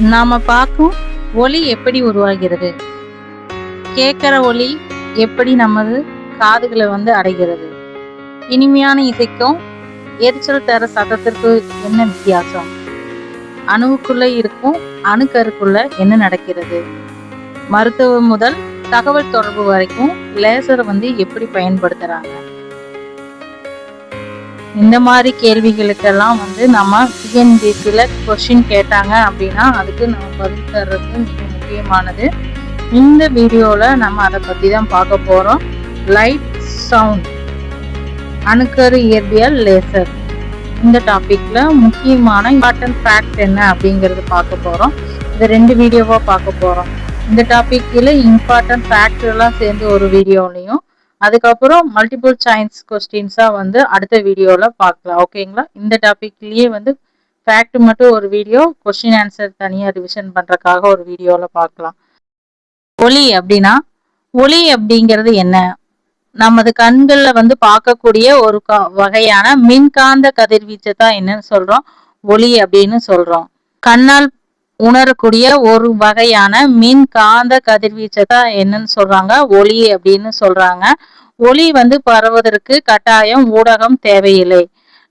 நாம பார்க்கும் ஒலி எப்படி உருவாகிறது, கேட்கிற ஒலி எப்படி நமது காதுகளை அடைகிறது. இனிமையான இசைக்கும் எரிச்சல் தர சத்தத்திற்கு என்ன வித்தியாசம்? அணுவுக்குள்ள இருக்கும் அணுக்கருக்குள்ள என்ன நடக்கிறது? மருத்துவம் முதல் தகவல் தொடர்பு வரைக்கும் லேசரை எப்படி பயன்படுத்துறாங்க? இந்த மாதிரி கேள்விகளுக்கெல்லாம் நம்ம டிஎன்பிசியில் கொஸ்டின் கேட்டாங்க அப்படின்னா அதுக்கு நம்ம பதில் தர்றது மிக முக்கியமானது. இந்த வீடியோவில் நம்ம அதை பற்றி தான் பார்க்க போகிறோம். லைட் சவுண்ட், அணுக்கரு இயற்பியல், லேசர். இந்த டாப்பிக்கில் முக்கியமான இம்பார்ட்டன்ட் ஃபேக்ட் என்ன அப்படிங்கிறது பார்க்க போகிறோம். இது 2 வீடியோவாக பார்க்க போகிறோம். இந்த டாப்பிக்கில் இம்பார்ட்டன்ட் ஃபேக்ட்லாம் சேர்ந்து ஒரு வீடியோலையும், அதுக்கப்புறம் மல்டிபிள் சாய்ஸ் கொஸ்டின்ஸா அடுத்த வீடியோல பார்க்கலாம். ஓகேங்களா? இந்த டாபிக்லயே ஃபேக்ட் மட்டும் ஒரு வீடியோ, கொஸ்டின் ஆன்சர் தனியா ரிவிஷன் பண்றதுக்காக ஒரு வீடியோல பார்க்கலாம். ஒளி அப்படின்னா, ஒளி அப்படிங்கிறது என்ன? நமது கண்கள்ல பார்க்கக்கூடிய ஒரு வகையான மின்காந்த கதிர்வீச்சு தான் என்னன்னு சொல்றோம், ஒளி அப்படின்னு சொல்றோம். கண்ணால் உணரக்கூடிய ஒரு வகையான மின் காந்த கதிர்வீச்சை தான் என்னன்னு சொல்றாங்க, ஒளி அப்படின்னு சொல்றாங்க. ஒளி பரவுவதற்கு கட்டாயம் ஊடகம் தேவையில்லை.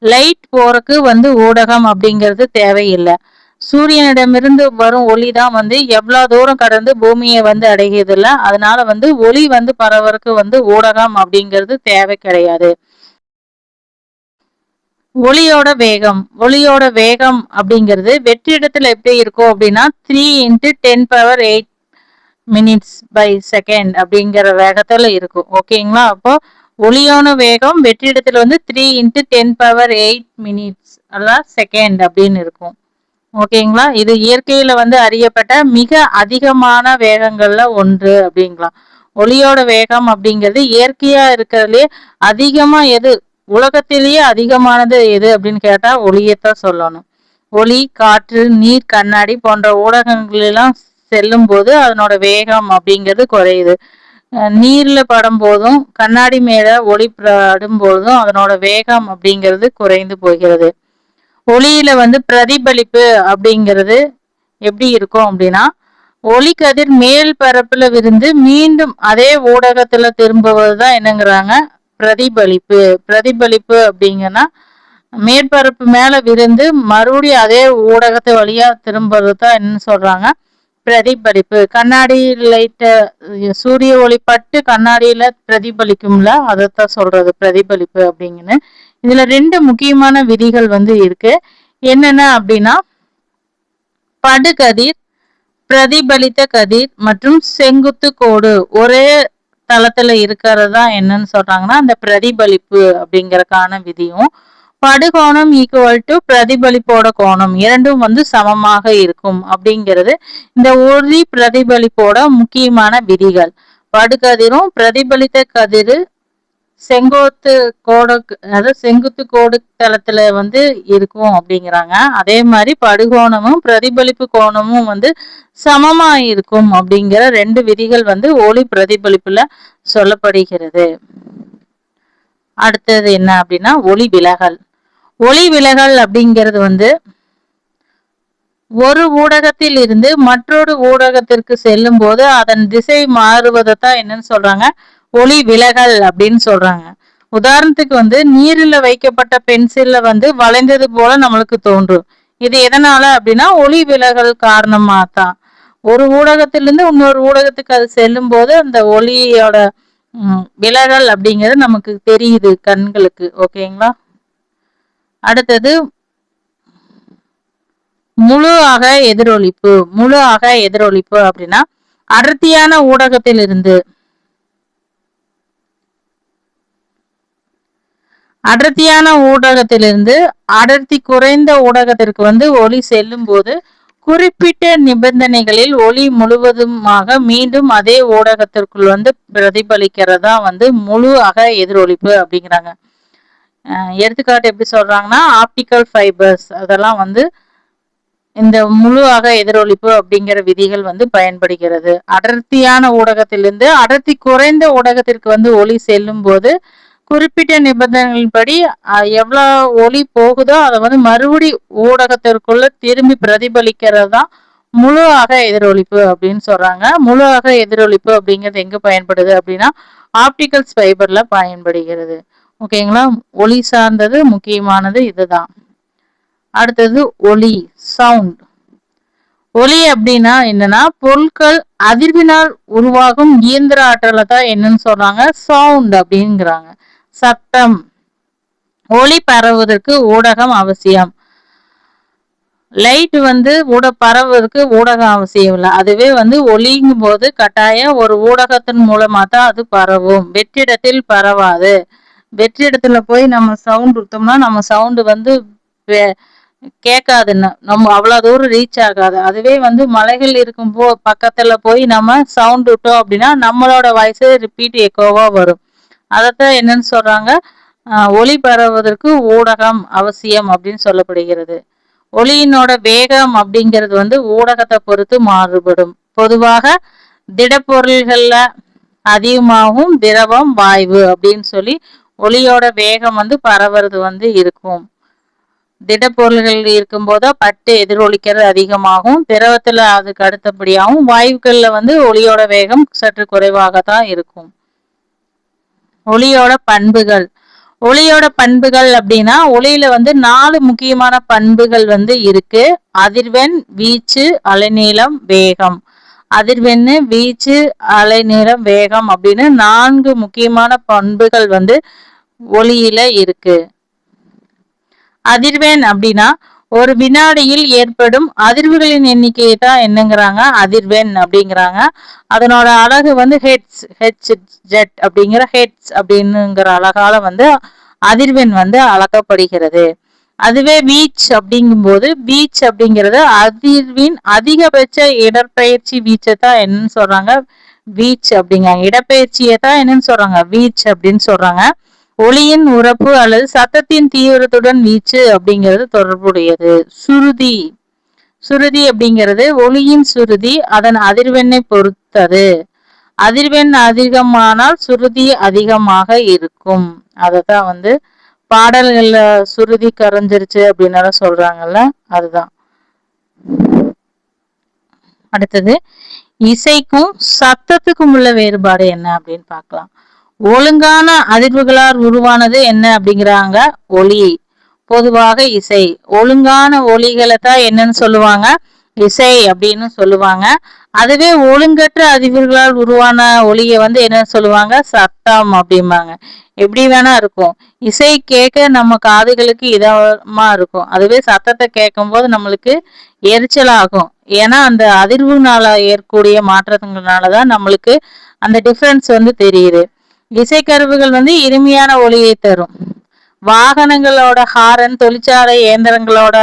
லைட் போறக்கு ஊடகம் அப்படிங்கிறது தேவையில்லை. சூரியனிடமிருந்து வரும் ஒளி தான் எவ்வளவு தூரம் கடந்து பூமியை அடைகிறது இல்லை. அதனால ஒளி பரவறதுக்கு ஊடகம் அப்படிங்கிறது தேவை கிடையாது. ஒளியோட வேகம் அப்படிங்கிறது வெற்றிடத்துல எப்படி இருக்கும் அப்படின்னா 3 × 10⁸ மினிட்ஸ் பை செகண்ட் அப்படிங்கிற வேகத்துல இருக்கும். ஓகேங்களா? அப்போ ஒளியோட வேகம் வெற்றிடத்துல 3 × 10⁸ மினிட்ஸ் அல்ல செகண்ட் அப்படின்னு இருக்கும். ஓகேங்களா? இது இயற்கையில அறியப்பட்ட மிக அதிகமான வேகங்கள்ல ஒன்று அப்படிங்கலாம். ஒளியோட வேகம் அப்படிங்கிறது இயற்கையா இருக்கிறதுலே அதிகமா உலகத்திலேயே அதிகமானது எது அப்படின்னு கேட்டா ஒளியத்தான் சொல்லணும். ஒளி, காற்று, நீர், கண்ணாடி போன்ற ஊடகங்களெல்லாம் செல்லும் போது அதனோட வேகம் அப்படிங்கிறது குறையுது. நீர்ல படும் போதும் கண்ணாடி மேல ஒளி படும் போதும் அதனோட வேகம் அப்படிங்கிறது குறைந்து போகிறது. ஒளியில பிரதிபலிப்பு அப்படிங்கிறது எப்படி இருக்கும் அப்படின்னா, ஒளிக்கதிர் மேல் பரப்புல விருந்து மீண்டும் அதே ஊடகத்துல திரும்புவதுதான் என்னங்கிறாங்க பிரதிபலிப்பு. பிரதிபலிப்பு அப்படிங்கன்னா மேற்பரப்பு மேல விருந்து மறுபடியும் அதே ஊடகத்தை வழியா திரும்புறது தான் என்னன்னு சொல்றாங்க பிரதிபலிப்பு. கண்ணாடி லைட்ட சூரிய ஒளி பட்டு கண்ணாடியில பிரதிபலிக்கும்ல, அதைத்தான் சொல்றது பிரதிபலிப்பு அப்படிங்கன்னு. இதுல 2 முக்கியமான விதிகள் இருக்கு. என்னென்ன அப்படின்னா, படுகதிர், பிரதிபலித்த கதிர் மற்றும் செங்குத்து கோடு ஒரே தளத்துல இருக்கிறது தான் என்னன்னு சொல்றாங்கன்னா அந்த பிரதிபலிப்பு அப்படிங்கறதுக்கான விதியும். படுகோணம் ஈக்குவல் டு பிரதிபலிப்போட கோணம் இரண்டும் சமமாக இருக்கும் அப்படிங்கிறது இந்த ஒளி பிரதிபலிப்போட முக்கியமான விதிகள். படுகதிரும் பிரதிபலித்த கதிர் செங்குத்து கோடு, அதாவது செங்குத்து கோடு தளத்துல இருக்கும் அப்படிங்கிறாங்க. அதே மாதிரி படுகோணமும் பிரதிபலிப்பு கோணமும் சமமா இருக்கும் அப்படிங்கிற 2 விதிகள் ஒளி பிரதிபலிப்புல சொல்லப்படுகிறது. அடுத்தது என்ன அப்படின்னா ஒளி விலகல். ஒளி விலகல் அப்படிங்கிறது ஒரு ஊடகத்தில் இருந்து மற்றொரு ஊடகத்திற்கு செல்லும் போது அதன் திசை மாறுவதைத்தான் என்னன்னு சொல்றாங்க ஒளி விலகல் அப்படின்னு சொல்றாங்க. உதாரணத்துக்கு நீரில் வைக்கப்பட்ட பென்சில்ல வளைந்தது போல நம்மளுக்கு தோன்றும். இது எதனால அப்படின்னா ஒளி விலகல் காரணமா தான். ஒரு ஊடகத்திலிருந்து இன்னொரு ஊடகத்துக்கு அது செல்லும் போது அந்த ஒளியோட விலகல் அப்படிங்கிறது நமக்கு தெரியுது கண்களுக்கு. ஓகேங்களா? அடுத்தது முழு அக எதிரொலிப்பு. முழு அக எதிரொலிப்பு அப்படின்னா அடர்த்தியான ஊடகத்திலிருந்து அடர்த்தி குறைந்த ஊடகத்திற்கு ஒளி செல்லும் போது குறிப்பிட்ட நிபந்தனைகளில் ஒளி முழுவதுமாக மீண்டும் அதே ஊடகத்திற்குள் பிரதிபலிக்கிறதா முழு அக எதிரொலிப்பு அப்படிங்கிறாங்க. எடுத்துக்காட்டு எப்படி சொல்றாங்கன்னா, ஆப்டிக்கல் ஃபைபர்ஸ் அதெல்லாம் இந்த முழு அக எதிரொலிப்பு அப்படிங்கிற விதிகள் பயன்படுகிறது. அடர்த்தியான ஊடகத்திலிருந்து அடர்த்தி குறைந்த ஊடகத்திற்கு ஒளி செல்லும் போது குறிப்பிட்ட நிபந்தனைகளின்படி எவ்வளவு ஒளி போகுதோ அதை மறுபடி ஊடகத்திற்குள்ள திரும்பி பிரதிபலிக்கிறது தான் முழு அக எதிரொலிப்பு அப்படின்னு சொல்றாங்க. முழு அக எதிரொலிப்பு அப்படிங்கிறது எங்க பயன்படுது அப்படின்னா ஆப்டிகல் ஃபைபர்ல பயன்படுகிறது. ஓகேங்களா? ஒளி சார்ந்தது முக்கியமானது இதுதான். அடுத்தது ஒலி, சவுண்ட். ஒலி அப்படின்னா என்னன்னா பொருட்கள் அதிர்வினால் உருவாகும் இயந்திர ஆற்றலை தான் என்னன்னு சொல்றாங்க சவுண்ட் அப்படிங்கிறாங்க. சத்தம். ஒளி பரவுவதற்கு ஊடகம் அவசியம். லைட் பரவுவதற்கு ஊடகம் அவசியம் இல்லை. அதுவே ஒளிங்கும் போது கட்டாயம் ஒரு ஊடகத்தின் மூலமா தான் அது பரவும். வெற்றிடத்தில் பரவாது. வெற்றிடத்துல போய் நம்ம சவுண்ட் விட்டோம்னா நம்ம சவுண்டு கேட்காதுன்னு நம்ம அவ்வளவு தூரம் ரீச் ஆகாது. அதுவே மலைகள் இருக்கும்போ பக்கத்துல போய் நம்ம சவுண்ட் விட்டோம் அப்படின்னா நம்மளோட வாய்ஸ் ரிப்பீட் எக்கோவா வரும். அதத்தான் என்னன்னு சொல்றாங்க ஒளி பரவுவதற்கு ஊடகம் அவசியம் அப்படின்னு சொல்லப்படுகிறது. ஒளியினோட வேகம் அப்படிங்கிறது ஊடகத்தை பொறுத்து மாறுபடும். பொதுவாக திடப்பொருள்கள்ல அதிகமாகவும் திரவம் வாயு அப்படின்னு சொல்லி ஒளியோட வேகம் பரவுறது இருக்கும். திடப்பொருள்கள் இருக்கும் போதோ பட்டு எதிரொலிக்கிறது அதிகமாகும். திரவத்துல அதுக்கு அடுத்தபடியாகவும் வாயுக்கள்ல ஒளியோட வேகம் சற்று குறைவாகத்தான் இருக்கும். ஒளியோட பண்புகள். ஒளியோட பண்புகள் அப்படின்னா ஒளியில 4 முக்கியமான பண்புகள் இருக்கு. அதிர்வெண், வீச்சு, அலைநீளம், வேகம். அதிர்வெண்ணு, வீச்சு, அலைநீளம், வேகம் அப்படின்னு 4 முக்கியமான பண்புகள் ஒளியில இருக்கு. அதிர்வெண் அப்படின்னா ஒரு வினாடியில் ஏற்படும் அதிர்வுகளின் எண்ணிக்கையை தான் என்னங்கிறாங்க அதிர்வெண் அப்படிங்கிறாங்க. அதனோட அலகு ஹெட்ஸ், ஜெட் அப்படிங்கிற ஹெட்ஸ் அப்படின்னுங்கிற அழகால அதிர்வெண் அளக்கப்படுகிறது. அதுவே வீச் அப்படிங்கும்போது வீச் அப்படிங்கிறது அதிர்வின் அதிகபட்ச இடப்பெயர்ச்சி வீச்சை தான் என்னன்னு சொல்றாங்க வீச் அப்படிங்கிறாங்க. இடப்பெயர்ச்சியை தான் என்னன்னு சொல்றாங்க வீச் அப்படின்னு சொல்றாங்க. ஒளியின் உறப்பு அல்லது சத்தத்தின் தீவிரத்துடன் வீச்சு அப்படிங்கிறது தொடர்புடையது. சுருதி. சுருதி அப்படிங்கிறது ஒளியின் சுருதி அதன் அதிர்வெண்ணை பொறுத்தது. அதிர்வெண் அதிகமானால் சுருதி அதிகமாக இருக்கும். அதத்தான் பாடல்கள்ல சுருதி கரைஞ்சிருச்சு அப்படின்னு சொல்றாங்கல்ல அதுதான். அடுத்தது இசைக்கும் சத்தத்துக்கும் உள்ள வேறுபாடு என்ன அப்படின்னு பார்க்கலாம். ஒழுங்கான அதிர்வுகளால் உருவானது என்ன அப்படிங்கிறாங்க ஒலி. பொதுவாக இசை. ஒழுங்கான ஒலிகளை தான் என்னன்னு சொல்லுவாங்க இசை அப்படின்னு சொல்லுவாங்க. அதுவே ஒழுங்கற்ற அதிர்வுகளால் உருவான ஒலியை என்னன்னு சொல்லுவாங்க சத்தம் அப்படிம்பாங்க. எப்படி வேணா இருக்கும். இசை கேட்க நம்ம காதுகளுக்கு இதமா இருக்கும். அதுவே சத்தத்தை கேட்கும் போது நம்மளுக்கு எரிச்சலாகும். ஏன்னா அந்த அதிர்வுனால ஏற்படக்கூடிய மாற்றங்கள்னாலதான் நம்மளுக்கு அந்த டிஃபரன்ஸ் தெரியுது. இசைக்கருவிகள் இனிமையான ஒலியை தரும். வாகனங்களோட ஹாரன், தொழிற்சாலை இயந்திரங்களோட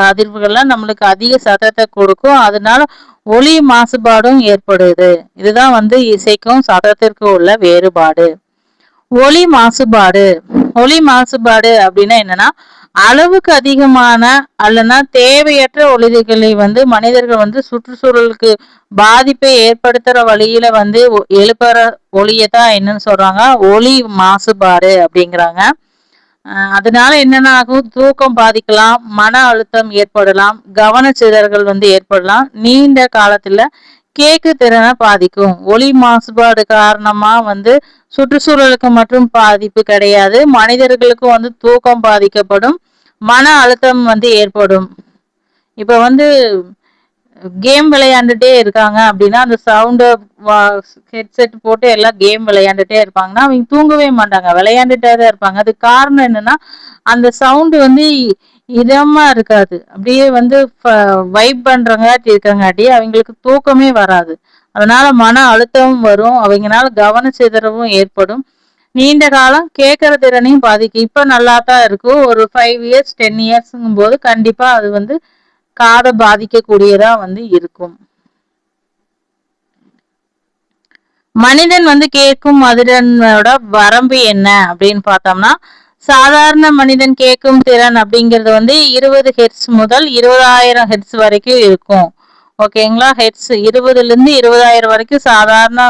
அதிர்வுகள்லாம் நம்மளுக்கு அதிக சத்தத்தை கொடுக்கும். அதனால ஒலி மாசுபாடும் ஏற்படுது. இதுதான் இசைக்கும் சத்தத்திற்கும் உள்ள வேறுபாடு. ஒலி மாசுபாடு. ஒலி மாசுபாடு அப்படின்னா என்னன்னா அளவுக்கு அதிகமான அல்லனா தேவையற்ற ஒலிகளை மனிதர்கள் சுற்றுச்சூழலுக்கு பாதிப்பை ஏற்படுத்துற வழியில எழுப்புற ஒலியதான் என்னன்னு சொல்றாங்க ஒலி மாசுபாடு அப்படிங்கிறாங்க. அதனால என்னென்ன ஆகும் தூக்கம் பாதிக்கலாம், மன அழுத்தம் ஏற்படலாம், கவனச்சிதறல்கள் ஏற்படலாம், நீண்ட காலத்துல கேக்கு திறனை பாதிக்கும். ஒலி மாசுபாடு காரணமா சுற்றுச்சூழலுக்கு மற்றும் பாதிப்பு கிடையாது, மனிதர்களுக்கும் தூக்கம் பாதிக்கப்படும், மன அழுத்தம் ஏற்படும். இப்ப கேம் விளையாண்டுட்டே இருக்காங்க அப்படின்னா அந்த சவுண்ட ஹெட்செட் போட்டு எல்லாம் கேம் விளையாண்டுட்டே இருப்பாங்கன்னா அவங்க தூங்கவே மாட்டாங்க, விளையாண்டுட்டே தான் இருப்பாங்க. அதுக்கு காரணம் என்னன்னா அந்த சவுண்டு இதமா இருக்காது, அப்படியே வைப் பண்றங்காட்டி இருக்கங்காட்டி அவங்களுக்கு தூக்கமே வராது. அதனால மன அழுத்தமும் வரும், அவங்கனால கவனச்சிதறவும் ஏற்படும், நீண்ட காலம் கேட்கற திறனையும் பாதிக்கும். இப்ப நல்லா தான் இருக்கும், ஒரு 5 இயர்ஸ் 10 இயர்ஸ்ங்கும் போது கண்டிப்பா அது காதை பாதிக்கக்கூடியதா இருக்கும். மனிதன் கேட்கும் அதிர்வெண்ணோட வரம்பு என்ன அப்படின்னு பார்த்தோம்னா சாதாரண மனிதன் கேட்கும் திறன் அப்படிங்கிறது 20 ஹெர்ட்ஸ் முதல் 20,000 ஹெர்ட்ஸ் வரைக்கும் இருக்கும். ஓகேங்களா? ஹெர்ட்ஸ் 20ல இருந்து 20,000 வரைக்கும் சாதாரண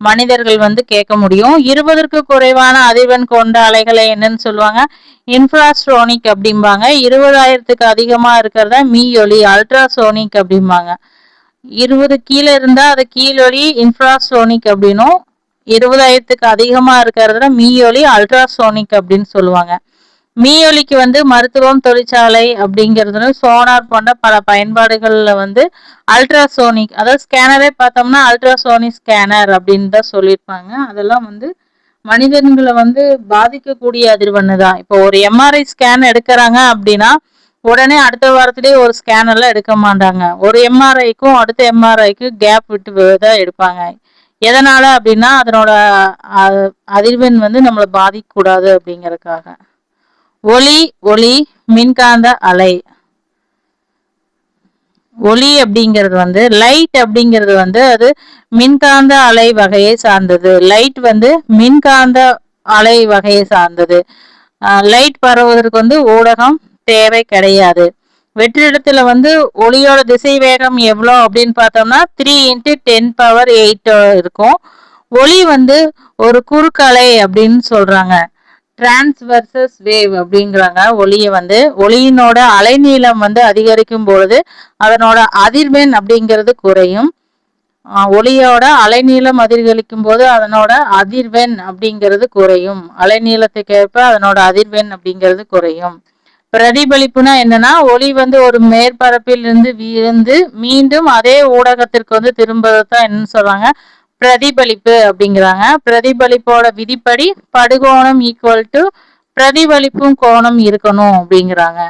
மனிதர்கள் கேட்க முடியும். 20ற்கு குறைவான அதிர்வெண் கொண்ட அலைகளை என்னன்னு சொல்லுவாங்க இன்ஃப்ராசோனிக் அப்படிம்பாங்க. 20,000க்கு அதிகமா இருக்கிறதா மீ ஒலி அல்ட்ராசோனிக் அப்படிம்பாங்க. 20 கீழே இருந்தா அது கீழொலி இன்ஃப்ராசோனிக் அப்படின்னும், 20,000க்கு அதிகமா இருக்கிறதுல மீயொலி அல்ட்ராசோனிக் அப்படின்னு சொல்லுவாங்க. மீயொலிக்கு வந்து மருத்துவம், தொழிற்சாலை அப்படிங்கிறது, சோனார் போன்ற பல பயன்பாடுகள்ல வந்து அல்ட்ராசோனிக், அதாவது ஸ்கேனரே பார்த்தோம்னா அல்ட்ராசோனிக் ஸ்கேனர் அப்படின்னு தான் சொல்லியிருப்பாங்க. அதெல்லாம் வந்து மனிதன்களை வந்து பாதிக்கக்கூடிய அதிர்வெண்ணு தான். இப்போ ஒரு எம்ஆர்ஐ ஸ்கேன் எடுக்கிறாங்க அப்படின்னா உடனே அடுத்த வாரத்திலேயே ஒரு ஸ்கேனர்லாம் எடுக்க மாட்டாங்க. ஒரு எம்ஆர்ஐக்கும் அடுத்த எம்ஆர்ஐக்கு கேப் விட்டு தான் எடுப்பாங்க. எதனால அப்படின்னா அதனோட அதிர்வெண் வந்து நம்மளை பாதிக்கக்கூடாது அப்படிங்கறதுக்காக. ஒளி, ஒளி, மின்காந்த அலை. ஒளி அப்படிங்கிறது வந்து லைட் அப்படிங்கிறது வந்து அது மின்காந்த அலை வகையை சார்ந்தது. லைட் வந்து மின்காந்த அலை வகையை சார்ந்தது. லைட் பரவுவதற்கு வந்து ஊடகம் தேவை கிடையாது. வெற்றிடத்துல வந்து ஒளியோட திசை வேகம் எவ்வளோ அப்படின்னு பார்த்தோம்னா 3 × 10⁸ இருக்கும். ஒளி வந்து ஒரு குறுக்கலை அப்படின்னு சொல்றாங்க. டிரான்ஸ்வர்சஸ் வேவ் அப்படிங்கிறாங்க. ஒளியை வந்து ஒளியினோட அலைநீளம் வந்து அதிகரிக்கும் பொழுது அதனோட அதிர்வெண் அப்படிங்கிறது குறையும். ஒளியோட அலைநீளம் அதிகரிக்கும் போது அதனோட அதிர்வெண் அப்படிங்கிறது குறையும். அலைநீளத்துக்கு ஏற்ப அதனோட அதிர்வெண் அப்படிங்கிறது குறையும். பிரதிபலிப்புனா என்னன்னா ஒளி வந்து ஒரு மேற்பரப்பில் இருந்து விழுந்து மீண்டும் அதே ஊடகத்திற்கு வந்து திரும்பதான் என்னன்னு சொல்றாங்க, பிரதிபலிப்பு அப்படிங்கிறாங்க. பிரதிபலிப்போட விதிப்படி படுகோணம் ஈக்குவல் டு பிரதிபலிப்பும் கோணம் இருக்கணும் அப்படிங்கிறாங்க.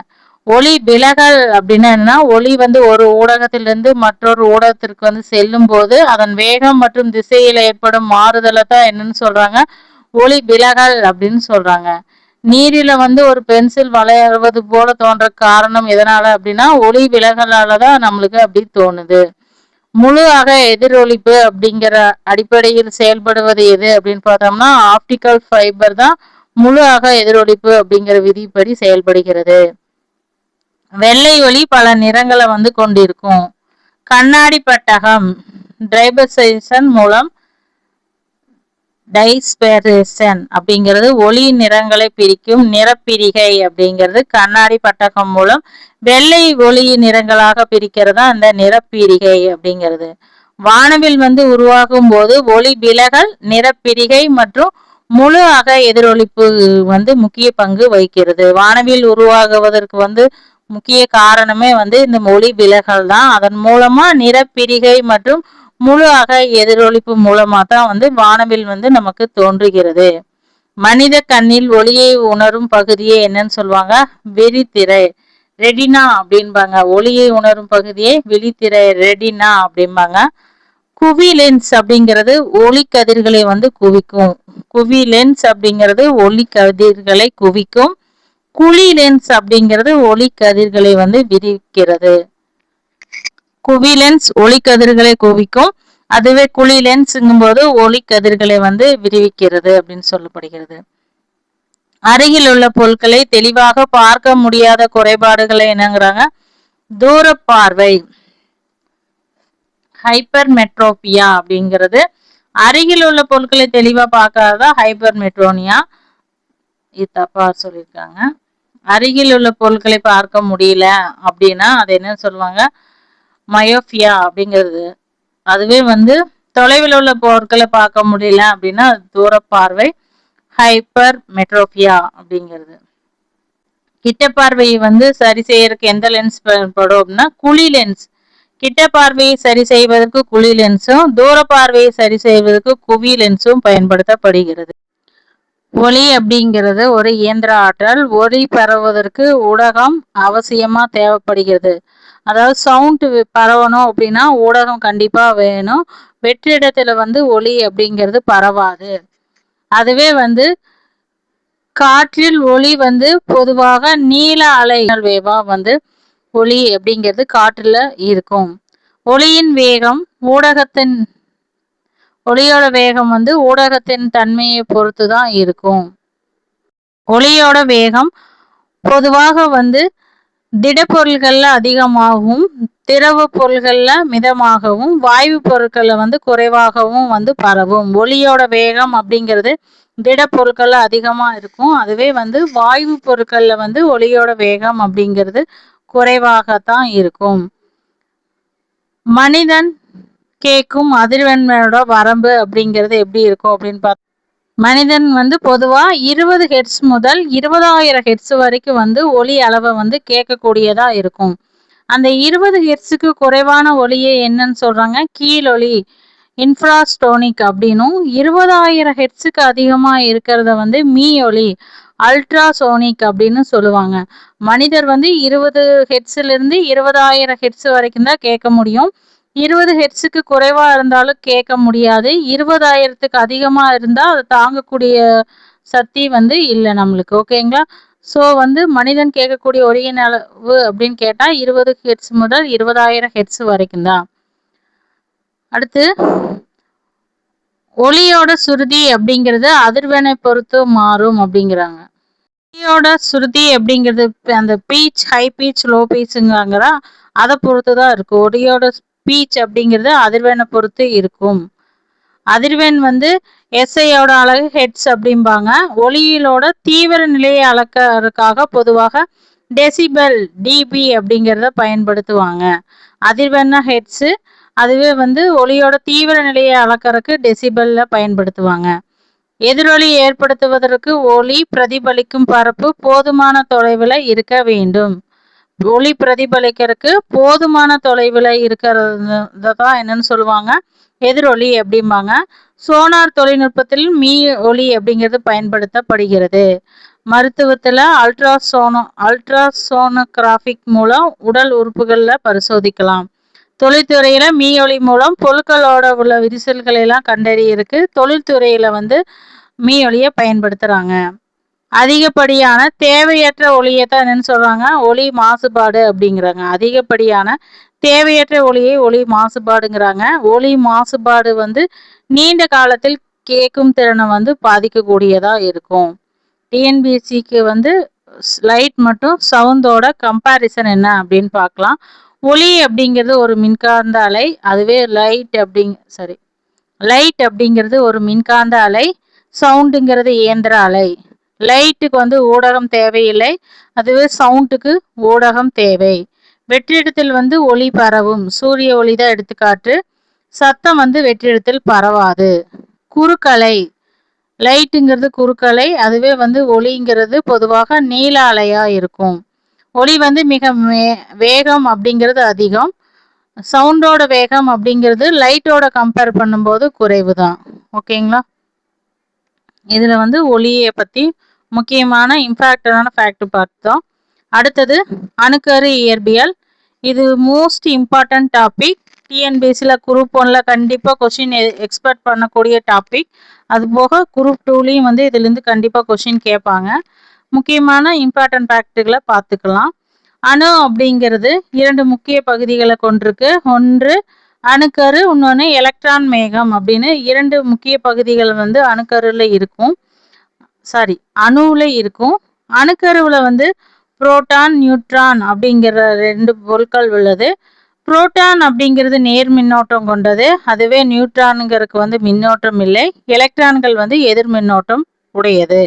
ஒளி விலகல் அப்படின்னா என்னன்னா ஒளி வந்து ஒரு ஊடகத்திலிருந்து மற்றொரு ஊடகத்திற்கு வந்து செல்லும் போது அதன் வேகம் மற்றும் திசையில் ஏற்படும் மாறுதலை தான் என்னன்னு சொல்றாங்க, ஒளி விலகல் அப்படின்னு சொல்றாங்க. நீரில வந்து ஒரு பென்சில் வளைவது போல தோன்ற காரணம் எதனால அப்படின்னா ஒளி விலகலாலதான் நம்மளுக்கு அப்படி தோணுது. முழு அக எதிரொலிப்பு அப்படிங்கிற அடிப்படையில் செயல்படுவது எது அப்படின்னு பார்த்தோம்னா ஆப்டிக்கல் ஃபைபர் தான் முழு அக எதிரொலிப்பு அப்படிங்கிற விதிப்படி செயல்படுகிறது. வெள்ளை ஒளி பல நிறங்களை வந்து கொண்டிருக்கும். கண்ணாடி பட்டகம் டைபர்சைசன் மூலம் டைஸ்பெரேஷன் அப்படிங்கிறது ஒளி நிறங்களை பிரிக்கும். நிறப்பிரிகை அப்படிங்கிறது கண்ணாடி பட்டகம் மூலம் வெள்ளை ஒளி நிறங்களாக பிரிக்கிறதா அந்த நிறப்பிரிகை அப்படிங்கிறது. வானவில் வந்து உருவாகும் போது ஒளி விலகல், நிறப்பிரிகை மற்றும் முழு அக எதிரொலிப்பு வந்து முக்கிய பங்கு வகிக்கிறது. வானவில் உருவாகுவதற்கு வந்து முக்கிய காரணமே வந்து இந்த ஒளி விலகல் தான். அதன் மூலமா நிறப்பிரிகை மற்றும் முழு அக எதிரொலிப்பு மூலமா தான் வந்து வானவில் வந்து நமக்கு தோன்றுகிறது. மனித கண்ணில் ஒளியை உணரும் பகுதியை என்னன்னு சொல்லுவாங்க, விழித்திரை, ரெடினா அப்படின்பாங்க. ஒளியை உணரும் பகுதியை விழித்திரை, ரெடினா அப்படிம்பாங்க. குவி லென்ஸ் அப்படிங்கிறது ஒளி கதிர்களை வந்து குவிக்கும். குவி லென்ஸ் அப்படிங்கிறது ஒளி கதிர்களை குவிக்கும். குழி லென்ஸ் அப்படிங்கிறது ஒளி கதிர்களை வந்து விரிக்கிறது. குவி லென்ஸ் ஒளி கதிர்களை குவிக்கும், அதுவே குழி லென்ஸ்ங்கும் போது ஒளி கதிர்களை வந்து விரிவிக்கிறது அப்படின்னு சொல்லப்படுகிறது. அருகில் உள்ள பொருட்களை தெளிவாக பார்க்க முடியாத குறைபாடுகளை என்னங்கிறாங்க, தூர பார்வை, ஹைப்பர் மெட்ரோபியா அப்படிங்கிறது. அருகில் உள்ள பொருட்களை தெளிவா பார்க்காததா ஹைப்பர் மெட்ரோனியா. இது தப்பா சொல்லியிருக்காங்க. அருகில் உள்ள பொருட்களை பார்க்க முடியல அப்படின்னா அது என்ன சொல்லுவாங்க, மயோபியா அப்படிங்கிறது. அதுவே வந்து தொலைவில் உள்ள பொருட்களை பார்க்க முடியல அப்படின்னா தூர பார்வை, ஹைப்பர் மெட்ரோபியா அப்படிங்கிறது. கிட்ட பார்வையை வந்து சரி செய்யறதுக்கு எந்த லென்ஸ் பயன்படும் அப்படின்னா குழி லென்ஸ். கிட்ட பார்வையை சரி செய்வதற்கு குழி லென்ஸும், தூர பார்வையை சரி செய்வதற்கு குவி லென்ஸும் பயன்படுத்தப்படுகிறது. ஒளி அப்படிங்கிறது ஒரு இயந்திர ஆற்றல். ஒளி பரவுவதற்கு ஊடகம் அவசியமா தேவைப்படுகிறது. அதாவது சவுண்ட் பரவணும் அப்படின்னா ஊடகம் கண்டிப்பா வேணும். வெற்றிடத்துல வந்து ஒளி அப்படிங்கிறது பரவாது. அதுவே வந்து காற்றில் ஒளி வந்து பொதுவாக நீல அலை வேவா வந்து ஒளி அப்படிங்கிறது காற்றுல இருக்கும். ஒளியின் வேகம் ஊடகத்தின் ஒளியோட வேகம் வந்து ஊடகத்தின் தன்மையை பொறுத்து தான் இருக்கும். ஒளியோட வேகம் பொதுவாக வந்து திடப்பொருள்கள்ல அதிகமாகவும், திரவ பொருள்கள்ல மிதமாகவும், வாயு பொருட்கள்ல வந்து குறைவாகவும் வந்து பரவும். ஒளியோட வேகம் அப்படிங்கிறது திடப்பொருட்கள்ல அதிகமா இருக்கும். அதுவே வந்து வாயு பொருட்கள்ல வந்து ஒளியோட வேகம் அப்படிங்கிறது குறைவாகத்தான் இருக்கும். மனிதன் கேட்கும் அதிர்வெண்ணோட வரம்பு அப்படிங்கிறது எப்படி இருக்கும் அப்படின்னு பார்த்தா, மனிதன் வந்து பொதுவா 20 ஹெர்ட்ஸ் முதல் 20,000 ஹெர்ட்ஸ் வரைக்கும் வந்து ஒலி அளவை வந்து கேட்கக்கூடியதா இருக்கும். அந்த 20 ஹெர்ட்ஸுக்கு குறைவான ஒலியை என்னன்னு சொல்றாங்க? கீழொலி, இன்ஃப்ராஸ்டோனிக் அப்படின்னும், 20,000 ஹெர்ட்ஸுக்கு அதிகமா இருக்கிறத வந்து மீயொலி, அல்ட்ராசோனிக் அப்படின்னு சொல்லுவாங்க. மனிதர் வந்து 20 ஹெர்ட்ஸ்ல இருந்து 20,000 ஹெர்ட்ஸ் வரைக்கும் தான் கேட்க முடியும். 20 ஹெர்ட்ஸுக்கு குறைவா இருந்தாலும் கேட்க முடியாது. 20,000க்கு அதிகமா இருந்தா அதை தாங்கக்கூடிய சக்தி வந்து இல்லை நம்மளுக்கு. ஓகேங்களா? ஸோ வந்து மனிதன் கேட்கக்கூடிய ஒலியின் அளவு அப்படின்னு கேட்டா 20 ஹெர்ட்ஸ் முதல் 20,000 ஹெர்ட்ஸ் வரைக்கும் தான். அடுத்து ஒலியோட சுருதி அப்படிங்கிறது அதிர்வெண்ணை பொறுத்து மாறும் அப்படிங்கிறாங்க. ஒலியோட சுருதி அப்படிங்கிறது அந்த பீச், ஹை பீச், லோ பீச்சுங்கிறாங்க, அதை பொறுத்து தான் இருக்கும். ஒலியோட பீச் அப்படிங்கிறது அதிர்வெண்ணை பொறுத்து இருக்கும். அதிர்வெண் வந்து எஸ்ஐயோட அலகு ஹெட்ஸ் அப்படிம்பாங்க. ஒலியிலோட தீவிர நிலையை அளக்கிறதுக்காக பொதுவாக டெசிபல், டிபி அப்படிங்கிறத பயன்படுத்துவாங்க. அதிர்வெண்ண ஹெட்ஸு, அதுவே வந்து ஒலியோட தீவிர நிலையை அளக்கிறதுக்கு டெசிபல்ல பயன்படுத்துவாங்க. எதிரொலி ஏற்படுத்துவதற்கு ஒலி பிரதிபலிக்கும் பரப்பு போதுமான தொலைவில் இருக்க வேண்டும். ஒலி பிரதிபலிக்கிறதுக்கு போதுமான தொலைவில் இருக்கிறது தான் என்னன்னு சொல்லுவாங்க? எதிரொலி அப்படிம்பாங்க. சோனார் தொழில்நுட்பத்தில் மீ ஒலி அப்படிங்கிறது பயன்படுத்தப்படுகிறது. மருத்துவத்துல அல்ட்ராசோனோகிராபிக் மூலம் உடல் உறுப்புகள்ல பரிசோதிக்கலாம். தொழில்துறையில மீயொலி மூலம் பொருட்களோட உள்ள விரிசல்களை எல்லாம் கண்டறியறதுக்கு தொழில்துறையில வந்து மீயொலியை பயன்படுத்துறாங்க. அதிகப்படியான தேவையற்ற ஒலியைத்தான் என்னன்னு சொல்றாங்க? ஒலி மாசுபாடு அப்படிங்கிறாங்க. அதிகப்படியான தேவையற்ற ஒலியை ஒலி மாசுபாடுங்கிறாங்க. ஒலி மாசுபாடு வந்து நீண்ட காலத்தில் கேட்கும் திறனை வந்து பாதிக்கக்கூடியதா இருக்கும். டிஎன்பிஎஸ்சிக்கு வந்து லைட் மற்றும் சவுண்டோட கம்பேரிசன் என்ன அப்படின்னு பார்க்கலாம். ஒலி அப்படிங்கிறது ஒரு மின்காந்த அலை, அதுவே லைட் அப்படிங்கிறது ஒரு மின்காந்த அலை, சவுண்டுங்கிறது இயந்திர அலை. லைட்டுக்கு வந்து ஊடகம் தேவையில்லை, அதுவே சவுண்டுக்கு ஊடகம் தேவை. வெற்றிடத்தில் வந்து ஒளி பரவும், சூரிய ஒளி தான் எடுத்துக்காட்டு. சத்தம் வந்து வெற்றிடத்தில் பரவாது. குறுக்கலை, லைட்டுங்கிறது குறுக்கலை, அதுவே வந்து ஒளிங்கிறது பொதுவாக நீல அலையா இருக்கும். ஒளி வந்து மிக வேகம் அப்படிங்கிறது அதிகம், சவுண்டோட வேகம் அப்படிங்கிறது லைட்டோட கம்பேர் பண்ணும்போது குறைவு தான். ஓகேங்களா? இதுல வந்து ஒளியை பத்தி முக்கியமான இம்பாக்டான ஃபேக்ட் பார்த்தோம். அடுத்தது அணுக்கரு இயற்பியல். இது மோஸ்ட் இம்பார்ட்டன்ட் டாபிக். டிஎன்பிஎஸ்சியில் குரூப் 1ல கண்டிப்பாக கொஷின் எக்ஸ்பெக்ட் பண்ணக்கூடிய டாபிக். அது போக குரூப் 2லையும் வந்து இதுலேருந்து கண்டிப்பாக கொஷின் கேட்பாங்க. முக்கியமான இம்பார்ட்டன்ட் ஃபேக்டுகளை பார்த்துக்கலாம். அணு அப்படிங்கிறது 2 முக்கிய பகுதிகளை கொண்டிருக்கு. ஒன்று அணுக்கரு, இன்னொன்று எலக்ட்ரான் மேகம் அப்படின்னு 2 முக்கிய பகுதிகள் வந்து அணுக்கருல இருக்கும். அணுவில் இருக்கும். அணுக்கருவில் வந்து புரோட்டான், நியூட்ரான் அப்படிங்கிற 2 பொருட்கள் உள்ளது. புரோட்டான் அப்படிங்கிறது நேர் மின்னோட்டம் கொண்டது, அதுவே நியூட்ரானுங்கிறதுக்கு வந்து மின்னோட்டம் இல்லை. எலக்ட்ரான்கள் வந்து எதிர் மின்னோட்டம் உடையது.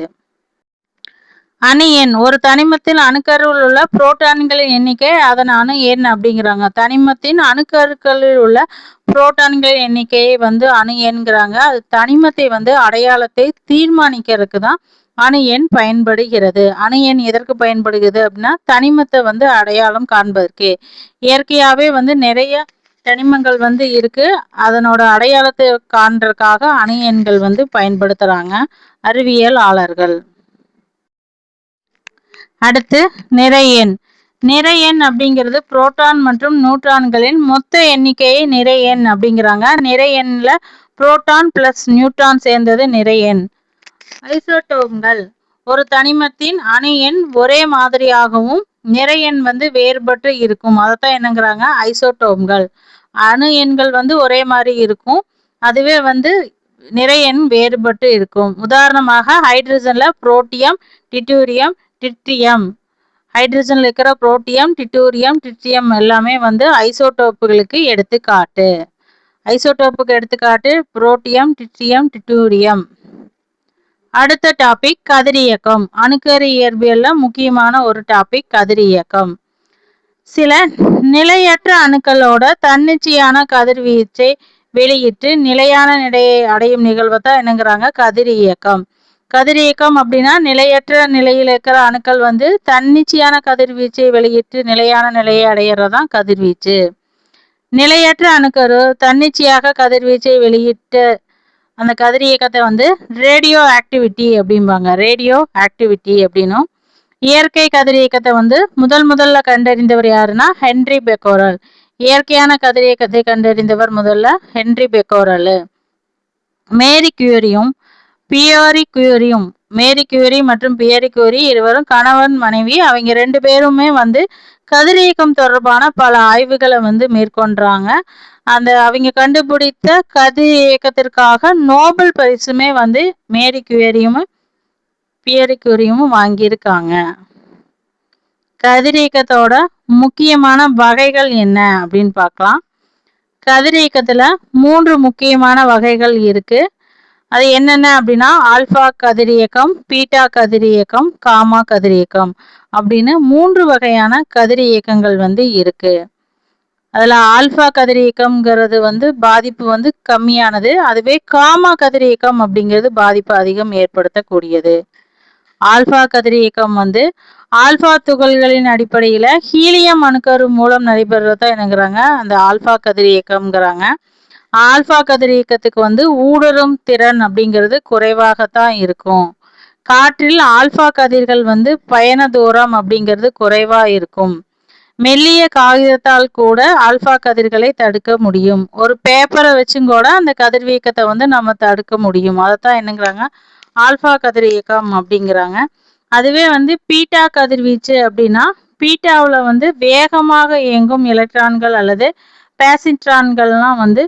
அணு எண், ஒரு தனிமத்தில் அணுக்கருவில் உள்ள புரோட்டான்களின் எண்ணிக்கை அதன் அணு எண் அப்படிங்கிறாங்க. தனிமத்தின் அணுக்கருக்களில் உள்ள புரோட்டான்களின் எண்ணிக்கையை வந்து அணு எண்கிறாங்க. அது தனிமத்தை வந்து அடையாளத்தை தீர்மானிக்கிறதுக்கு தான் அணு எண் பயன்படுகிறது. அணு எண் எதற்கு பயன்படுகிறது அப்படின்னா தனிமத்தை வந்து அடையாளம் காண்பதற்கு. இயற்கையாகவே வந்து நிறைய தனிமங்கள் வந்து இருக்கு, அதனோட அடையாளத்தை காண்றதுக்காக அணு எண்கள் வந்து பயன்படுத்துறாங்க அறிவியலாளர்கள். அடுத்து நிறை எண். நிறை எண் அப்படிங்கிறது புரோட்டான் மற்றும் நியூட்ரான்களின் மொத்த எண்ணிக்கையை நிறை எண் அப்படிங்கிறாங்க. நிறை எண்ணில் புரோட்டான் பிளஸ் நியூட்ரான் சேர்ந்தது நிறை எண். ஐசோடோப்கள், ஒரு தனிமத்தின் அணு எண் ஒரே மாதிரியாகவும் நிறை எண் வந்து வேறுபட்டு இருக்கும், அதைத்தான் என்னங்கிறாங்க? ஐசோடோப்கள். அணு எண்கள் வந்து ஒரே மாதிரி இருக்கும், அதுவே வந்து நிறை எண் வேறுபட்டு இருக்கும். உதாரணமாக ஹைட்ரஜன்ல புரோட்டியம், டிட்டூரியம், டிட்ரியம். ஹைட்ரஜன்ல இருக்கிற புரோட்டியம், டிட்டூரியம், டிட்ரியம் எல்லாமே வந்து ஐசோடோப்புகளுக்கு எடுத்துக்காட்டு. ஐசோடோப்புக்கு எடுத்துக்காட்டு புரோட்டியம், டிட்ரியம், டிட்டூரியம். அடுத்த டாபிக் கதிரியக்கம். அணுக்கரு இயற்பியல்ல முக்கியமான ஒரு டாபிக் கதிரியக்கம். சில நிலையற்ற அணுக்களோட தன்னிச்சையான கதிர்வீச்சை வெளியிட்டு நிலையான நிலையை அடையும் நிகழ்வை தான் என்னங்கிறாங்க கதிரியக்கம். கதிரியக்கம் அப்படின்னா நிலையற்ற நிலையில் இருக்கிற அணுக்கள் வந்து தன்னிச்சையான கதிர்வீச்சை வெளியிட்டு நிலையான நிலையை அடையிறதான் கதிர்வீச்சு. நிலையற்ற அணுக்கரு தன்னிச்சையாக கதிர்வீச்சை வெளியிட்டு அந்த கதிரியக்கத்தை வந்து ரேடியோ ஆக்டிவிட்டி அப்படிம்பாங்க. ரேடியோ ஆக்டிவிட்டி அப்படின்னும். இயற்கை கதிரியக்கத்தை வந்து முதல்ல கண்டறிந்தவர் யாருன்னா ஹென்றி பெக்கோரல். இயற்கையான கதிரியக்கத்தை கண்டறிந்தவர் முதல்ல ஹென்றி பெக்கோரல். மேரி கியூரியும் பியரி கியூரியும், மேரி கியூரி மற்றும் பியரி கியூரி இருவரும் கணவன் மனைவி. அவங்க 2 பேருமே வந்து கதிரியக்கம் தொடர்பான பல ஆய்வுகளை வந்து மேற்கொண்டாங்க. அந்த அவங்க கண்டுபிடித்த கதிரியக்கத்திற்காக நோபல் பரிசுமே வந்து மேரி கியூரியும் பியரி கியூரியும் வாங்கியிருக்காங்க. கதிரியக்கத்தோட முக்கியமான வகைகள் என்ன அப்படின்னு பார்க்கலாம். கதிரியக்கத்துல 3 முக்கியமான வகைகள் இருக்கு. அது என்னென்ன அப்படின்னா ஆல்பா கதிரியக்கம், பீட்டா கதிரியக்கம், காமா கதிரியக்கம் அப்படின்னு 3 வகையான கதிரியக்கங்கள் வந்து இருக்கு. அதுல ஆல்பா கதிரியக்கம்ங்கிறது வந்து பாதிப்பு வந்து கம்மியானது. அதுவே காமா கதிரியக்கம் அப்படிங்கிறது பாதிப்பு அதிகம் ஏற்படுத்தக்கூடியது. ஆல்பா கதிரியக்கம் வந்து ஆல்பா துகள்களின் அடிப்படையில ஹீலியம் அணுக்கரு மூலம் நடைபெறதா என்னங்கிறாங்க அந்த ஆல்பா கதிரியக்கம்ங்கிறாங்க. ஆல்பா கதிரியக்கத்துக்கு வந்து ஊடுருவும் திறன் அப்படிங்கிறது குறைவாகத்தான் இருக்கும். காற்றில் ஆல்பா கதிர்கள் வந்து பயண தூரம் அப்படிங்கிறது குறைவா இருக்கும். மெல்லிய காகிதத்தால் கூட ஆல்பா கதிர்களை தடுக்க முடியும். ஒரு பேப்பரை வச்சும் கூட அந்த கதிர்வீக்கத்தை வந்து நம்ம தடுக்க முடியும். அதைத்தான் என்னங்கிறாங்க ஆல்பா கதிரியக்கம் அப்படிங்கிறாங்க. அதுவே வந்து பீட்டா கதிர்வீச்சு அப்படின்னா பீட்டாவில் வந்து வேகமாக இயங்கும் எலக்ட்ரான்கள் அல்லது பேசிட்ரான்கள்லாம் வந்து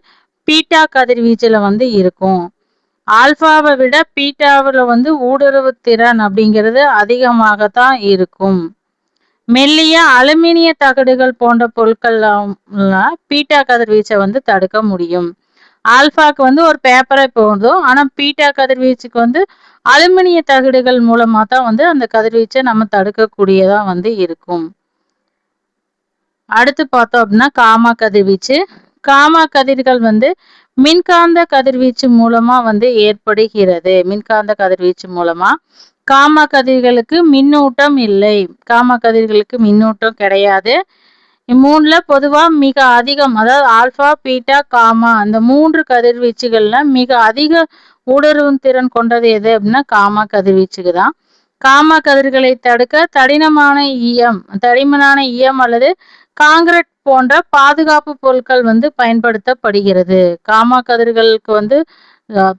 பீட்டா கதிர்வீச்சுல வந்து இருக்கும். ஆல்பாவை விட பீட்டாவில் வந்து ஊடுருவு திறன் அப்படிங்கிறது அதிகமாகத்தான் இருக்கும். மெல்லிய அலுமினிய தகடுகள் போன்ற பொருட்கள்லாம் பீட்டா கதிர்வீச்சை வந்து தடுக்க முடியும். ஆல்பாக்கு வந்து ஒரு பேப்பரை போதும். ஆனா பீட்டா கதிர்வீச்சுக்கு வந்து அலுமினிய தகடுகள் மூலமா தான் வந்து அந்த கதிர்வீச்சை நம்ம தடுக்கக்கூடியதா வந்து இருக்கும். அடுத்து பார்த்தோம் அப்படின்னா காமா கதிர்வீச்சு. காமா கதிர்கள் வந்து மின்காந்த கதிர்வீச்சு மூலமா வந்து ஏற்படுகிறது. மின்காந்த கதிர்வீச்சு மூலமா. காமா கதிர்களுக்கு மின்னூட்டம் இல்லை. காமா கதிர்களுக்கு மின்னூட்டம் கிடையாது. இம்மூணுல பொதுவா மிக அதிகம், அதாவது ஆல்பா, பீட்டா, காமா அந்த 3 கதிர்வீச்சுகள்ல மிக அதிக ஊடுருவும் திறன் கொண்டது எது அப்படின்னா காமா கதிர்வீச்சுக்கு தான். காமா கதிர்களை தடுக்க தடிமனான ஈயம் அல்லது காங்கிரட் போன்ற பாதுகாப்பு பொருட்கள் வந்து பயன்படுத்தப்படுகிறது. காமா கதிர்களுக்கு வந்து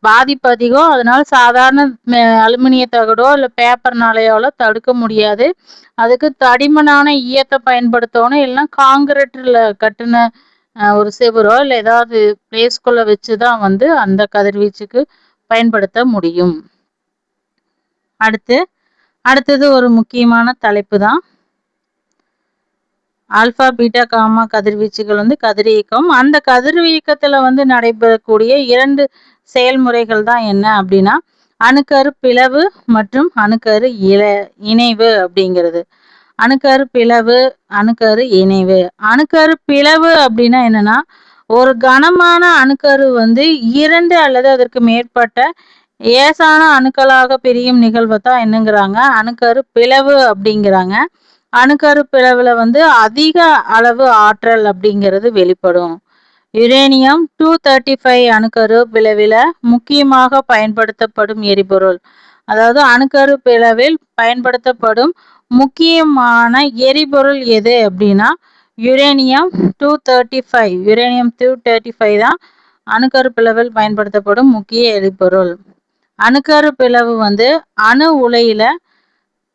பாதிப்பு அதிகம். அதனால சாதாரண அலுமினிய தகடோ இல்லை பேப்பர்னாலேயோ தடுக்க முடியாது. அதுக்கு தடிமனான ஈயத்தை பயன்படுத்தணும். இல்லைன்னா காங்கிரீட்ல கட்டின ஒரு செவரோ இல்லை ஏதாவது பிளேஸ்குள்ள வச்சுதான் வந்து அந்த கதிர்வீச்சுக்கு பயன்படுத்த முடியும். அடுத்தது ஒரு முக்கியமான தலைப்பு தான் ஆல்பா, பீட்டா, காமா கதிர்வீச்சுகள் வந்து கதிரியக்கம். அந்த கதிர்வீக்கத்துல வந்து நடைபெறக்கூடிய 2 செயல்முறைகள் தான் என்ன அப்படின்னா அணுக்கரு பிளவு மற்றும் அணுக்கரு இணைவு அப்படிங்கிறது. அணுக்கரு பிளவு, அணுக்கரு இணைவு. அணுக்கரு பிளவு அப்படின்னா என்னன்னா ஒரு கனமான அணுக்கரு வந்து 2 அல்லது அதற்கு மேற்பட்ட ஏசான அணுக்களாக பிரியும் நிகழ்வை தான் என்னங்கிறாங்க அணுக்கரு பிளவு அப்படிங்கிறாங்க. அணுக்கரு பிளவுல வந்து அதிக அளவு ஆற்றல் அப்படிங்கிறது வெளிப்படும். யுரேனியம் 235 அணுக்கரு பிளவில் முக்கியமாக பயன்படுத்தப்படும் எரிபொருள். அதாவது அணுக்கரு பிளவில் பயன்படுத்தப்படும் முக்கியமான எரிபொருள் எது அப்படின்னா யுரேனியம் 235. யுரேனியம் 235 தான் அணுக்கரு பிளவில் பயன்படுத்தப்படும் முக்கிய எரிபொருள். அணுக்கரு பிளவு வந்து அணு உலையில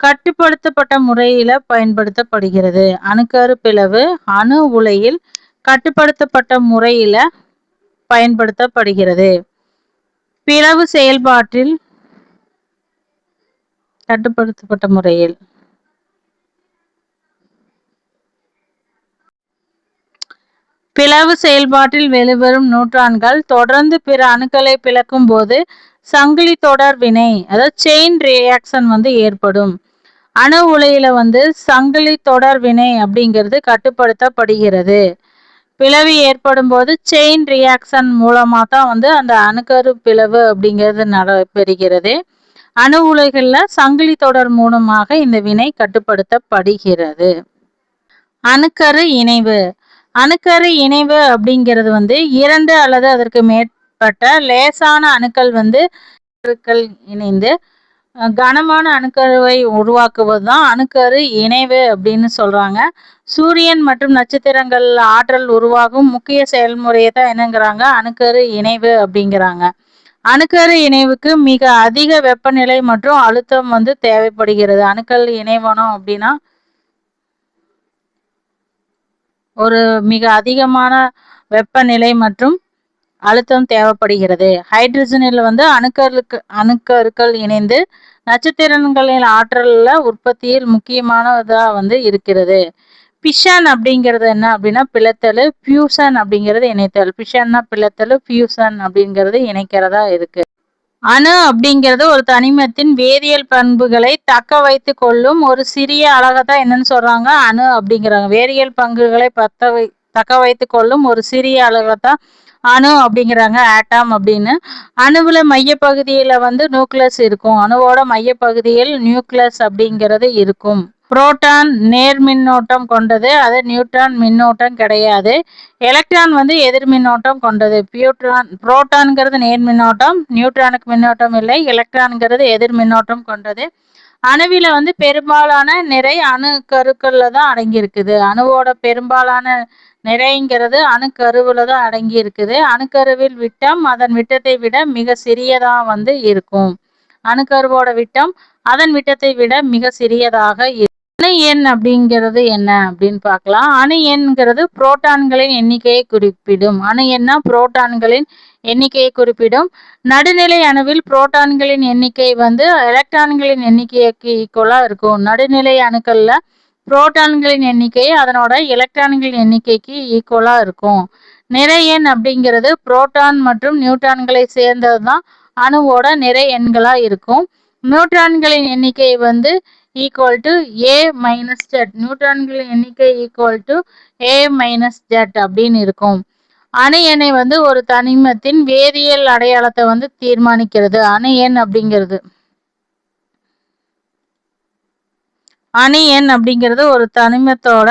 கட்டுப்படுத்தப்பட்ட முறையில பயன்படுத்தப்படுகிறது. அணுக்கரு பிளவு அணு உலையில் கட்டுப்படுத்தப்பட்ட முறையில பயன்படுத்தப்படுகிறது. பிளவு செயல்பாட்டில் கட்டுப்படுத்தப்பட்ட முறையில் பிளவு செயல்பாட்டில் வெளிவரும் நியூட்ரான்கள் தொடர்ந்து பிற அணுக்களை பிளக்கும் போது சங்கிலி தொடர் வினை, அதாவது செயின் ரியாக்ஷன் வந்து ஏற்படும். அணு உலையில வந்து சங்கிலி தொடர் வினை அப்படிங்கிறது கட்டுப்படுத்தப்படுகிறது. பிளவு ஏற்படும் போது செயின் ரியாக்ஷன் மூலமா தான் வந்து அந்த அணுக்கரு பிளவு அப்படிங்கிறது நடைபெறுகிறது. அணு உலைகள்ல சங்கிலி தொடர் மூலமாக இந்த வினை கட்டுப்படுத்தப்படுகிறது. அணுக்கரு இணைவு. அணுக்கரு இணைவு அப்படிங்கிறது வந்து 2 அல்லது அதற்கு மேற்பட்ட லேசான அணுக்கள் வந்து இணைந்து கனமான அணுக்கருவை உருவாக்குவது தான் அணுக்கரு இணைவு அப்படின்னு சொல்றாங்க. சூரியன் மற்றும் நட்சத்திரங்கள் ஆற்றல் உருவாகும் முக்கிய செயல்முறையை தான் என்னங்கிறாங்க அணுக்கரு இணைவு அப்படிங்கிறாங்க. அணுக்கரு இணைவுக்கு மிக அதிக வெப்பநிலை மற்றும் அழுத்தம் வந்து தேவைப்படுகிறது. அணுக்கள் இணைவனம் அப்படின்னா ஒரு மிக அதிகமான வெப்பநிலை மற்றும் அழுத்தம் தேவைப்படுகிறது. ஹைட்ரஜனில் வந்து அணுக்கருக்கள் இணைந்து நட்சத்திரங்களின் ஆற்றல்ல உற்பத்தியில் முக்கியமானதா வந்து இருக்கிறது. பிஷன் அப்படிங்கிறது என்ன அப்படின்னா பிளத்தல், பியூசன் அப்படிங்கிறது இணைத்தல். பிஷன்னா பிளத்தல், பியூசன் அப்படிங்கிறது இணைக்கிறதா இருக்கு. அணு அப்படிங்கிறது ஒரு தனிமத்தின் வேதியியல் பண்புகளை தக்க வைத்து கொள்ளும் ஒரு சிறிய அலகத்தான் என்னன்னு சொல்றாங்க அணு அப்படிங்கிறாங்க. வேதியியல் பண்புகளை தக்க வைத்து கொள்ளும் ஒரு சிறிய அலகத்தான் அணு அப்படிங்கிறாங்க, ஆட்டம் அப்படின்னு. அணுவுல மையப்பகுதியில வந்து நியூக்ளியஸ் இருக்கும். அணுவோட மையப்பகுதியில் நியூக்ளியஸ் அப்படிங்கிறது இருக்கும். புரோட்டான் நேர் மின்னோட்டம் கொண்டது, அது நியூட்ரான் மின்னோட்டம் கிடையாது. எலக்ட்ரான் வந்து எதிர் மின்னோட்டம் கொண்டது. புரோட்டான்ங்கிறது நேர் மின்னோட்டம், நியூட்ரானுக்கு மின்னோட்டம் இல்லை. எலக்ட்ரான்ங்கிறது எதிர் மின்னோட்டம் கொண்டது. அணுவில வந்து பெரும்பாலான நிறை அணுக்கருக்கள்ல தான் அடங்கி இருக்குது. அணுவோட பெரும்பாலான நிறைங்கிறது அணுக்கருவுல தான் அடங்கி இருக்குது. அணுக்கருவில் விட்டம் அதன் விட்டத்தை விட மிக சிறியதா வந்து இருக்கும். அணுக்கருவோட விட்டம் அதன் விட்டத்தை விட மிக சிறியதாக இருக்கும். அணு எண் அப்படிங்கிறது என்ன அப்படின்னு பார்க்கலாம். அணு எண்ங்கிறது புரோட்டான்களின் எண்ணிக்கையை குறிப்பிடும். அணு எண்ணா புரோட்டான்களின் எண்ணிக்கையை குறிப்பிடும். நடுநிலை அணுவில் புரோட்டான்களின் எண்ணிக்கை வந்து எலக்ட்ரான்களின் எண்ணிக்கைக்கு ஈக்குவலா இருக்கும். நடுநிலை அணுக்கள்ல புரோட்டான்களின் எண்ணிக்கை அதனோட எலக்ட்ரான்களின் எண்ணிக்கைக்கு ஈக்குவலா இருக்கும். நிறை எண் அப்படிங்கிறது புரோட்டான் மற்றும் நியூட்ரான்களை சேர்ந்தது தான் அணுவோட நிறை எண்களா இருக்கும். நியூட்ரான்களின் எண்ணிக்கை வந்து equal to A minus Z. நியூட்ரான்களின் எண்ணிக்கை equal to A minus Z அப்படின்னு இருக்கும். அணு எண்ணை வந்து ஒரு தனிமத்தின் வேதியியல் அடையாளத்தை வந்து தீர்மானிக்கிறது. அணு எண் அப்படிங்கிறது ஒரு தனிமத்தோட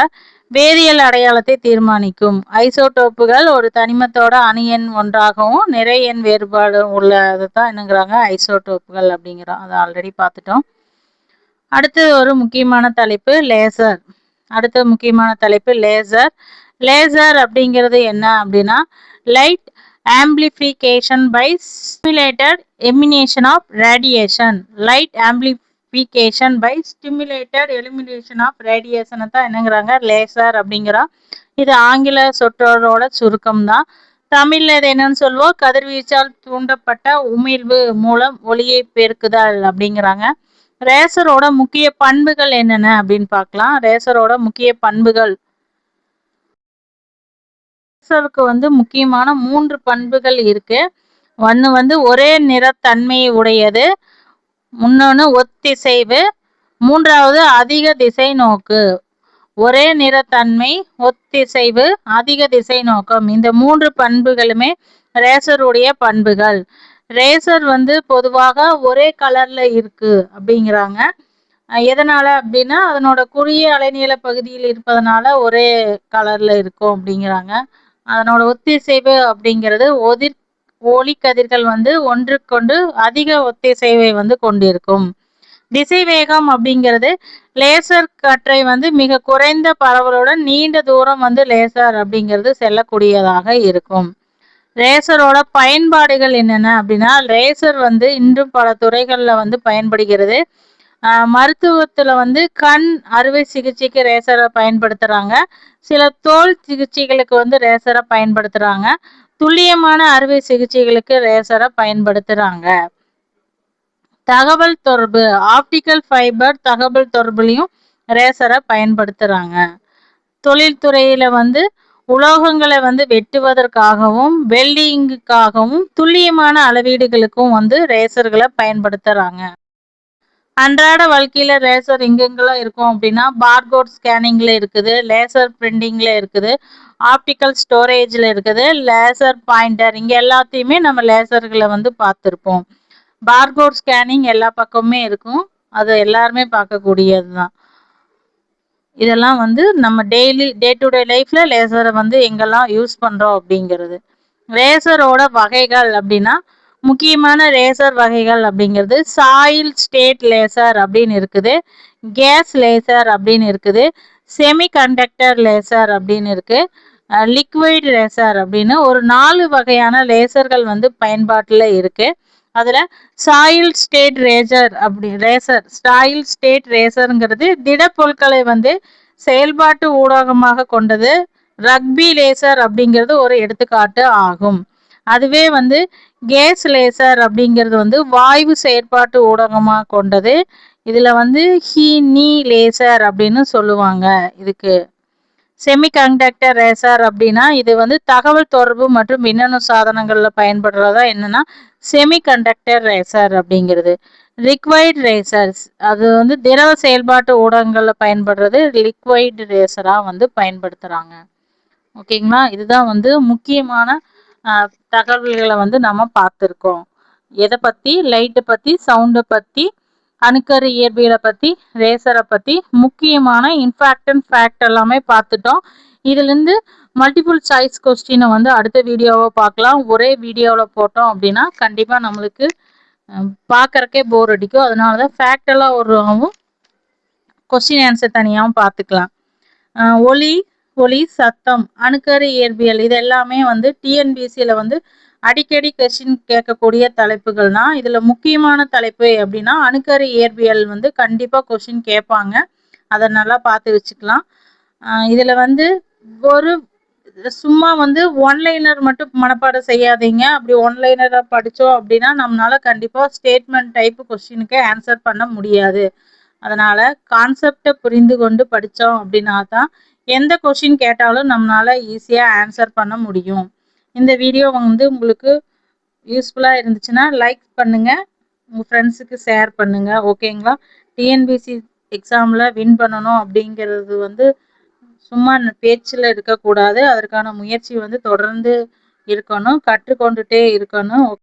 வேதியியல் அடையாளத்தை தீர்மானிக்கும். ஐசோடோப்புகள் ஒரு தனிமத்தோட அணு எண் ஒன்றாகவும் நிறை எண் வேறுபாடு உள்ளதை தான் என்னங்கிறாங்க ஐசோடோப்புகள் அப்படிங்கிறோம். அதை ஆல்ரெடி பார்த்துட்டோம். அடுத்து ஒரு முக்கியமான தலைப்பு லேசர். லேசர் அப்படிங்கிறது என்ன அப்படின்னா light amplification by stimulated elimination of radiation. Light amplification by stimulated elimination of ரேடியேஷனை தான் என்னங்கிறாங்க லேசர் அப்படிங்கிறோம். இது ஆங்கில சொற்றொடரோட சுருக்கம் தான். தமிழ்ல இது என்னன்னு சொல்லுவோம், கதிர்வீச்சால் தூண்டப்பட்ட உமிழ்வு மூலம் ஒளியை பெருக்குதல் அப்படிங்கிறாங்க. ரேசரோட முக்கிய பண்புகள் என்னென்ன அப்படின்னு பார்க்கலாம். ரேசரோட முக்கிய பண்புகள், ரேசருக்கு வந்து முக்கியமான 3 பண்புகள் இருக்கு. ஒன்று வந்து ஒரே நிறத்தன்மை உடையது, இன்னொன்று ஒத்திசைவு, மூன்றாவது அதிக திசை நோக்கு. ஒரே நிறத்தன்மை, ஒத்திசைவு, அதிக திசை நோக்கம், இந்த 3 பண்புகளுமே ரேசருடைய பண்புகள். ரேசர் வந்து பொதுவாக ஒரே கலர்ல இருக்கு அப்படிங்கிறாங்க. எதனால அப்படின்னா அதனோட குறுகிய அலைநீள பகுதியில் இருப்பதனால ஒரே கலர்ல இருக்கும் அப்படிங்கிறாங்க. அதனோட ஒத்திசைவு அப்படிங்கிறது ஒளி கதிர்கள் வந்து ஒன்றுக்கொண்டு அதிக ஒத்திசைவை வந்து கொண்டிருக்கும். திசை வேகம் அப்படிங்கிறது லேசர் கற்றை வந்து மிக குறைந்த பரவலுடன் நீண்ட தூரம் வந்து லேசர் அப்படிங்கிறது செல்லக்கூடியதாக இருக்கும். ரேசரோட பயன்பாடுகள் என்னென்ன அப்படின்னா ரேசர் வந்து இன்றும் பல துறைகள்ல வந்து பயன்படுகிறது. மருத்துவத்துல வந்து கண் அறுவை சிகிச்சைக்கு ரேசரை பயன்படுத்துறாங்க. சில தோல் சிகிச்சைகளுக்கு வந்து ரேசரை பயன்படுத்துறாங்க. துல்லியமான அறுவை சிகிச்சைகளுக்கு ரேசரை பயன்படுத்துறாங்க. தகவல் தொடர்பு, ஆப்டிக்கல் ஃபைபர் தகவல் தொடர்புலையும் ரேசரை பயன்படுத்துறாங்க. தொழில்துறையில வந்து உலோகங்களை வந்து வெட்டுவதற்காகவும் வெல்டிங்குக்காகவும் துல்லியமான அளவீடுகளுக்கும் வந்து ரேசர்களை பயன்படுத்துறாங்க. அன்றாட வாழ்க்கையில லேசர் எங்கெங்கெல்லாம் இருக்கும் அப்படின்னா பார்கோட் ஸ்கேனிங்ல இருக்குது, லேசர் பிரிண்டிங்ல இருக்குது, ஆப்டிக்கல் ஸ்டோரேஜ்ல இருக்குது, லேசர் பாயிண்டர் இங்க எல்லாத்தையுமே நம்ம லேசர்களை வந்து பார்த்துருப்போம். பார்கோட் ஸ்கேனிங் எல்லா பக்கமுமே இருக்கும், அது எல்லாருமே பார்க்கக்கூடியது தான். இதெல்லாம் வந்து நம்ம டே டு டே லைஃப்ல லேசரை வந்து எங்கெல்லாம் யூஸ் பண்றோம் அப்படிங்கிறது. லேசரோட வகைகள் அப்படின்னா முக்கியமான லேசர் வகைகள் அப்படிங்கிறது சாயில் ஸ்டேட் லேசர் அப்படின்னு இருக்குது, கேஸ் லேசர் அப்படின்னு இருக்குது, செமி கண்டக்டர் லேசர் அப்படின்னு இருக்கு, லிக்விட் லேசர் அப்படின்னு ஒரு 4 வகையான லேசர்கள் வந்து பயன்பாட்டில் இருக்கு. அதுல சாயில் ஸ்டேட் சாயில் ஸ்டேட் ரேசர்ங்கிறது திடப்பொருட்களை வந்து செயல்பாட்டு ஊடகமாக கொண்டது. ரக்பி லேசர் அப்படிங்கிறது ஒரு எடுத்துக்காட்டு ஆகும். அதுவே வந்து கேஸ் லேசர் அப்படிங்கிறது வந்து வாயு செயற்பாட்டு ஊடகமாக கொண்டது. இதுல வந்து ஹீனி லேசர் அப்படின்னு சொல்லுவாங்க. இதுக்கு செமிகண்டக்டர் லேசர் அப்படின்னா இது வந்து தகவல் தொடர்பு மற்றும் மின்னணு சாதனங்கள்ல பயன்படுறதா என்னன்னா செமிகண்டக்டர் லேசர் அப்படிங்கிறது. லிக்வைட் ரேசர்ஸ் அது வந்து திரவ செயல்பாட்டு ஊடகங்கள்ல பயன்படுறது, லிக்வைட் ரேசரா வந்து பயன்படுத்துறாங்க. ஓகேங்களா, இதுதான் வந்து முக்கியமான தகவல்களை வந்து நம்ம பார்த்துருக்கோம். எதை பத்தி? லைட்டை பத்தி, சவுண்டை பத்தி, அணுக்கரு இயற்பியலை பத்தி, ரேசரை பத்தி, முக்கியமான இன்ஃபேக்ட் அண்ட் ஃபேக்ட் எல்லாமே பார்த்துட்டோம். இதுலேருந்து மல்டிபிள் சாய்ஸ் கொஸ்டினை வந்து அடுத்த வீடியோவை பார்க்கலாம். ஒரே வீடியோவில் போட்டோம் அப்படின்னா கண்டிப்பாக நம்மளுக்கு பார்க்கறக்கே போர் அடிக்கும். அதனால தான் ஃபேக்ட் எல்லாம் ஒருவும் கொஸ்டின் ஆன்சர் தனியாகவும் பார்த்துக்கலாம். ஒளி, சத்தம், அணுக்கரு இயற்பியல் இது எல்லாமே வந்து டிஎன்பிசியில் வந்து அடிக்கடி கொஸ்டின் கேட்கக்கூடிய தலைப்புகள் தான். இதில் முக்கியமான தலைப்பு அப்படின்னா அணுக்கரு இயற்பியல் வந்து கண்டிப்பாக கொஸ்டின் கேட்பாங்க, அதை நல்லா பார்த்து வச்சுக்கலாம். இதில் வந்து ஒரு சும்மா வந்து ஒன்லைனர் மட்டும் மனப்பாடம் செய்யாதீங்க. அப்படி ஒன்லைனரை படித்தோம் அப்படின்னா நம்மளால கண்டிப்பாக ஸ்டேட்மெண்ட் டைப்பு கொஸ்டினுக்கு ஆன்சர் பண்ண முடியாது. அதனால கான்செப்டை புரிந்து கொண்டு படித்தோம் அப்படின்னா தான் எந்த கொஸ்டின் கேட்டாலும் நம்மளால ஈஸியாக ஆன்சர் பண்ண முடியும். இந்த வீடியோ வந்து உங்களுக்கு யூஸ்ஃபுல்லாக இருந்துச்சுன்னா லைக் பண்ணுங்கள், உங்கள் ஃப்ரெண்ட்ஸுக்கு ஷேர் பண்ணுங்கள். ஓகேங்களா, டிஎன்பிசி எக்ஸாமில் வின் பண்ணணும் அப்படிங்கிறது வந்து சும்மா பேச்சில் இருக்கக்கூடாது. அதற்கான முயற்சி வந்து தொடர்ந்து இருக்கணும், கற்றுக்கொண்டுட்டே இருக்கணும்.